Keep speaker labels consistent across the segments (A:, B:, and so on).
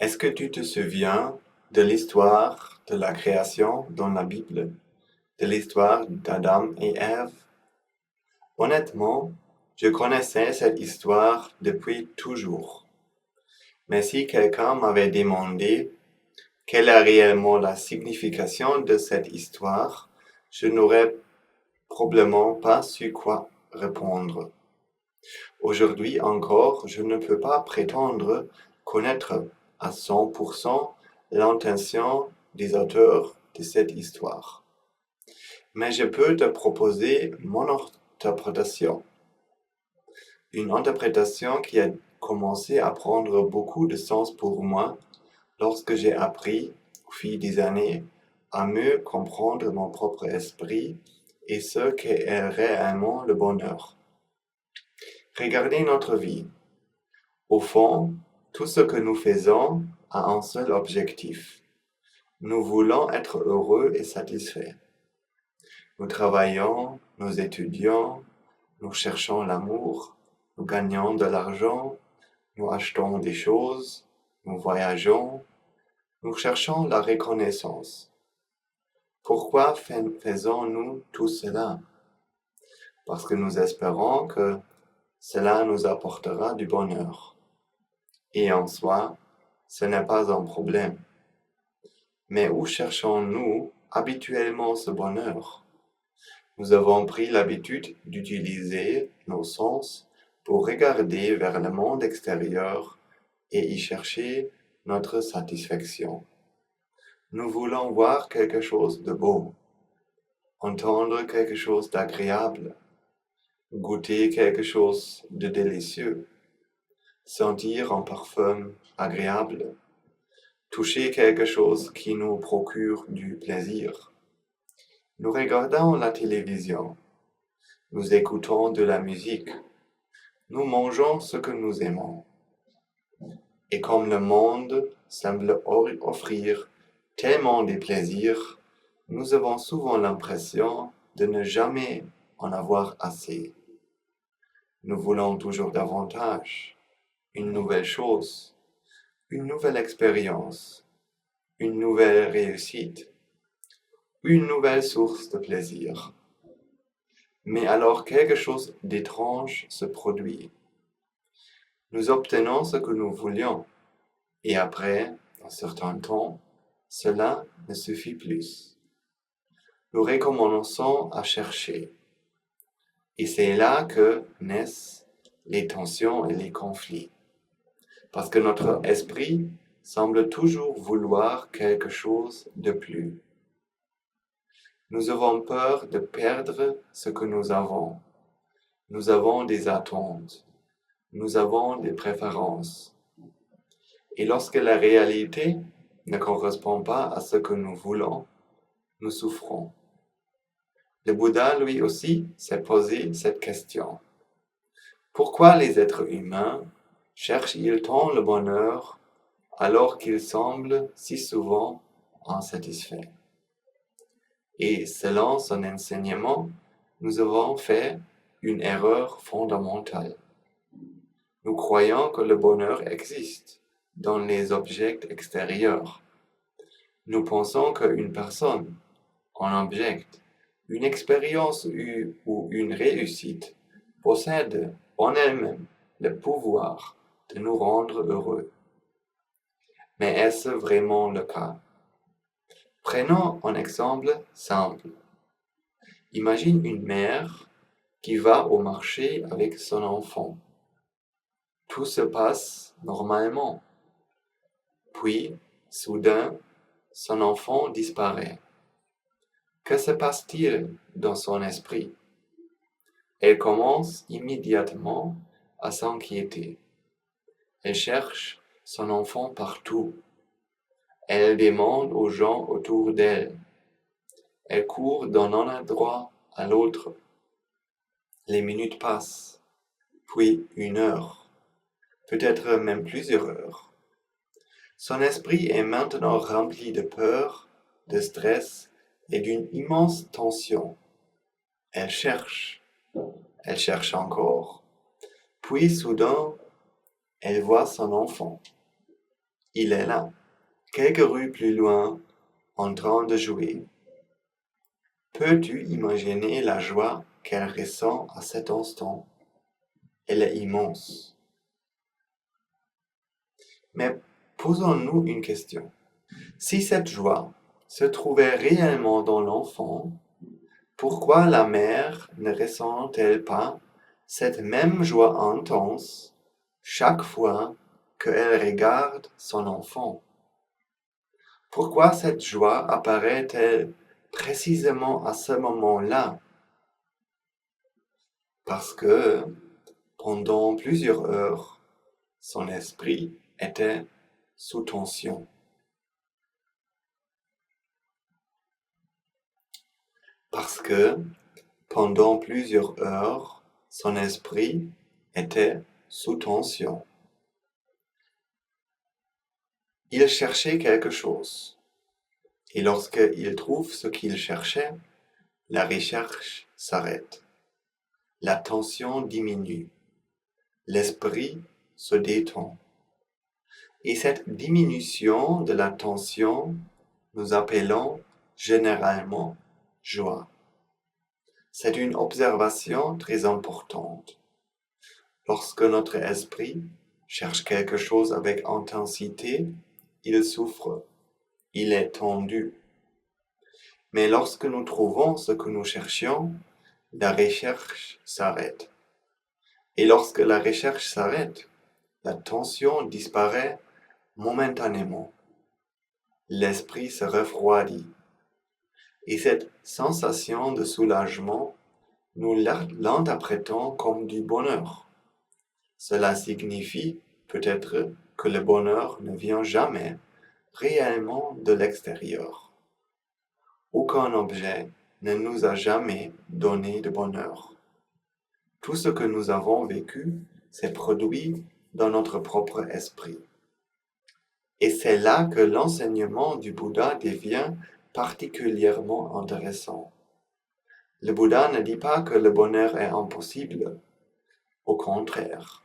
A: Est-ce que tu te souviens de l'histoire de la création dans la Bible, de l'histoire d'Adam et Ève? Honnêtement, je connaissais cette histoire depuis toujours. Mais si quelqu'un m'avait demandé quelle est réellement la signification de cette histoire, je n'aurais probablement pas su quoi répondre. Aujourd'hui encore, je ne peux pas prétendre connaître à 100% l'intention des auteurs de cette histoire. Mais je peux te proposer mon interprétation. Une interprétation qui a commencé à prendre beaucoup de sens pour moi lorsque j'ai appris, au fil des années, à mieux comprendre mon propre esprit et ce qu'est réellement le bonheur. Regardez notre vie. Au fond, tout ce que nous faisons a un seul objectif. Nous voulons être heureux et satisfaits. Nous travaillons, nous étudions, nous cherchons l'amour, nous gagnons de l'argent, nous achetons des choses, nous voyageons, nous cherchons la reconnaissance. Pourquoi faisons-nous tout cela? Parce que nous espérons que cela nous apportera du bonheur. Et en soi, ce n'est pas un problème. Mais où cherchons-nous habituellement ce bonheur? Nous avons pris l'habitude d'utiliser nos sens pour regarder vers le monde extérieur et y chercher notre satisfaction. Nous voulons voir quelque chose de beau, entendre quelque chose d'agréable, goûter quelque chose de délicieux, sentir un parfum agréable, toucher quelque chose qui nous procure du plaisir. Nous regardons la télévision, nous écoutons de la musique, nous mangeons ce que nous aimons. Et comme le monde semble offrir tellement de plaisirs, nous avons souvent l'impression de ne jamais en avoir assez. Nous voulons toujours davantage, une nouvelle chose, une nouvelle expérience, une nouvelle réussite, une nouvelle source de plaisir. Mais alors quelque chose d'étrange se produit. Nous obtenons ce que nous voulions, et après un certain temps, cela ne suffit plus. Nous recommençons à chercher. Et c'est là que naissent les tensions et les conflits. Parce que notre esprit semble toujours vouloir quelque chose de plus. Nous avons peur de perdre ce que nous avons. Nous avons des attentes. Nous avons des préférences. Et lorsque la réalité ne correspond pas à ce que nous voulons, nous souffrons. Le Bouddha, lui aussi, s'est posé cette question. Pourquoi les êtres humains cherchent-ils tant le bonheur alors qu'ils semblent si souvent insatisfaits? Et selon son enseignement, nous avons fait une erreur fondamentale. Nous croyons que le bonheur existe dans les objets extérieurs. Nous pensons qu'une personne, un objet, une expérience ou une réussite possède en elle-même le pouvoir de nous rendre heureux. Mais est-ce vraiment le cas? Prenons un exemple simple. Imagine une mère qui va au marché avec son enfant. Tout se passe normalement. Puis, soudain, son enfant disparaît. Que se passe-t-il dans son esprit? Elle commence immédiatement à s'inquiéter. Elle cherche son enfant partout. Elle demande aux gens autour d'elle. Elle court d'un endroit à l'autre. Les minutes passent, puis 1 heure, peut-être même plusieurs heures. Son esprit est maintenant rempli de peur, de stress et d'une immense tension. Elle cherche encore. Puis soudain, elle voit son enfant. Il est là, quelques rues plus loin, en train de jouer. Peux-tu imaginer la joie qu'elle ressent à cet instant? Elle est immense. Mais posons-nous une question. Si cette joie se trouvait réellement dans l'enfant, pourquoi la mère ne ressent-elle pas cette même joie intense chaque fois qu'elle regarde son enfant? Pourquoi cette joie apparaît-elle précisément à ce moment-là? Parce que pendant plusieurs heures, son esprit était sous tension. Parce que pendant plusieurs heures, son esprit était sous tension. Il cherchait quelque chose. Et lorsqu'il trouve ce qu'il cherchait, la recherche s'arrête. La tension diminue. L'esprit se détend. Et cette diminution de la tension, nous appelons généralement joie. C'est une observation très importante. Lorsque notre esprit cherche quelque chose avec intensité, il souffre, il est tendu. Mais lorsque nous trouvons ce que nous cherchions, la recherche s'arrête. Et lorsque la recherche s'arrête, la tension disparaît momentanément. L'esprit se refroidit. Et cette sensation de soulagement, nous l'interprétons comme du bonheur. Cela signifie peut-être que le bonheur ne vient jamais réellement de l'extérieur. Aucun objet ne nous a jamais donné de bonheur. Tout ce que nous avons vécu s'est produit dans notre propre esprit. Et c'est là que l'enseignement du Bouddha devient particulièrement intéressant. Le Bouddha ne dit pas que le bonheur est impossible. Au contraire,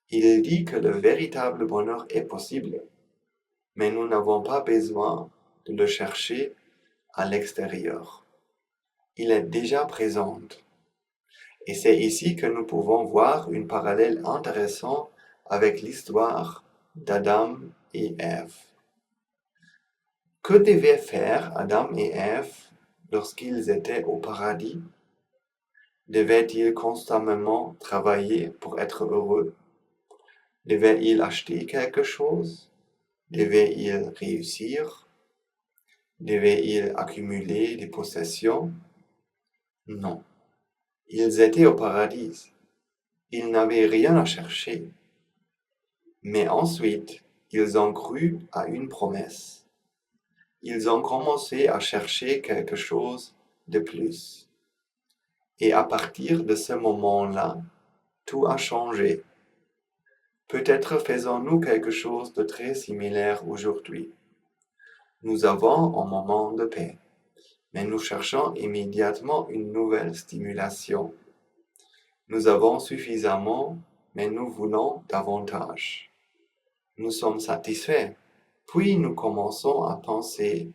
A: il dit que le véritable bonheur est possible, mais nous n'avons pas besoin de le chercher à l'extérieur. Il est déjà présent. Et c'est ici que nous pouvons voir une parallèle intéressante avec l'histoire d'Adam et Ève. Que devaient faire Adam et Ève lorsqu'ils étaient au paradis? Devaient-ils constamment travailler pour être heureux? Devaient-ils acheter quelque chose? Devaient-ils réussir? Devaient-ils accumuler des possessions? Non. Ils étaient au paradis. Ils n'avaient rien à chercher. Mais ensuite, ils ont cru à une promesse. Ils ont commencé à chercher quelque chose de plus. Et à partir de ce moment-là, tout a changé. Peut-être faisons-nous quelque chose de très similaire aujourd'hui. Nous avons un moment de paix, mais nous cherchons immédiatement une nouvelle stimulation. Nous avons suffisamment, mais nous voulons davantage. Nous sommes satisfaits, puis nous commençons à penser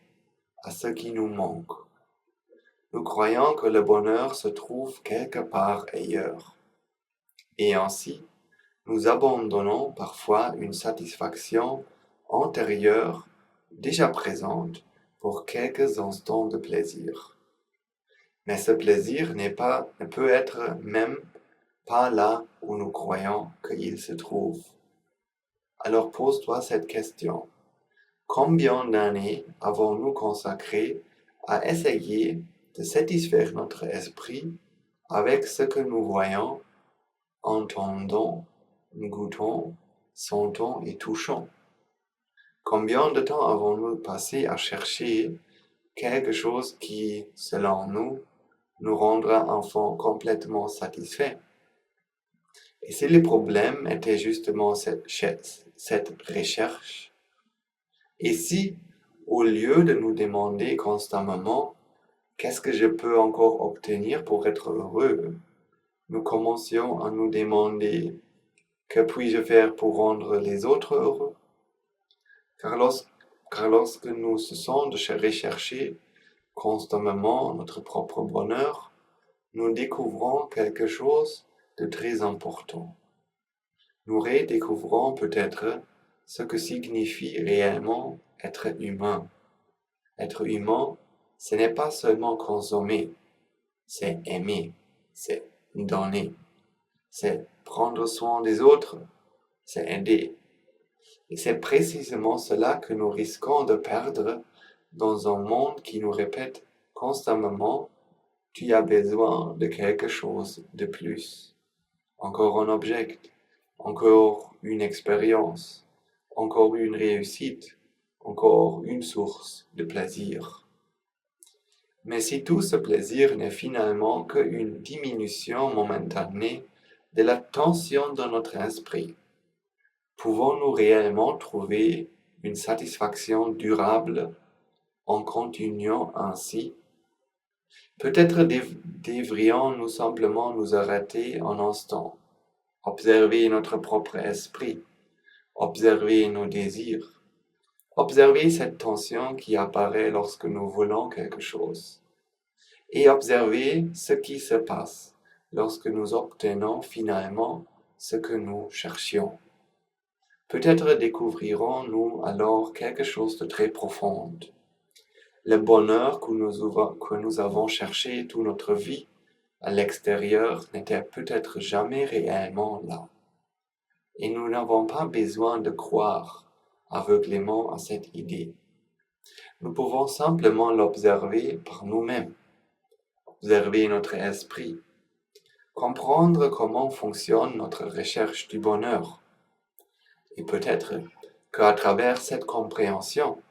A: à ce qui nous manque. Nous croyons que le bonheur se trouve quelque part ailleurs. Et ainsi, nous abandonnons parfois une satisfaction antérieure déjà présente pour quelques instants de plaisir. Mais ce plaisir ne peut être même pas là où nous croyons qu'il se trouve. Alors pose-toi cette question. Combien d'années avons-nous consacré à essayer de satisfaire notre esprit avec ce que nous voyons, entendons, goûtons, sentons et touchons? Combien de temps avons-nous passé à chercher quelque chose qui, selon nous, nous rendra enfin complètement satisfaits? Et si le problème était justement cette recherche, et si, au lieu de nous demander constamment qu'est-ce que je peux encore obtenir pour être heureux, nous commencions à nous demander que puis-je faire pour rendre les autres heureux? car lorsque nous cessons de rechercher constamment notre propre bonheur, nous découvrons quelque chose de très important. Nous redécouvrons peut-être ce que signifie réellement être humain. Être humain, ce n'est pas seulement consommer, c'est aimer, c'est donner, c'est prendre soin des autres, c'est aider. Et c'est précisément cela que nous risquons de perdre dans un monde qui nous répète constamment: tu as besoin de quelque chose de plus. Encore un objet, encore une expérience, encore une réussite, encore une source de plaisir. Mais si tout ce plaisir n'est finalement qu'une diminution momentanée de la tension de notre esprit, pouvons-nous réellement trouver une satisfaction durable en continuant ainsi? Peut-être devrions-nous simplement nous arrêter un instant, observer notre propre esprit, observer nos désirs, observer cette tension qui apparaît lorsque nous voulons quelque chose, et observer ce qui se passe lorsque nous obtenons finalement ce que nous cherchions. Peut-être découvrirons-nous alors quelque chose de très profond. Le bonheur que nous avons cherché toute notre vie à l'extérieur n'était peut-être jamais réellement là. Et nous n'avons pas besoin de croire aveuglément à cette idée. Nous pouvons simplement l'observer par nous-mêmes, observer notre esprit, comprendre comment fonctionne notre recherche du bonheur. Et peut-être qu'à travers cette compréhension,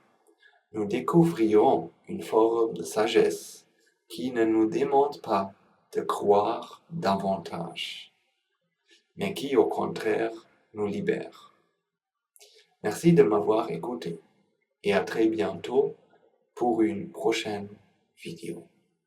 A: nous découvrirons une forme de sagesse qui ne nous demande pas de croire davantage, mais qui au contraire nous libère. Merci de m'avoir écouté et à très bientôt pour une prochaine vidéo.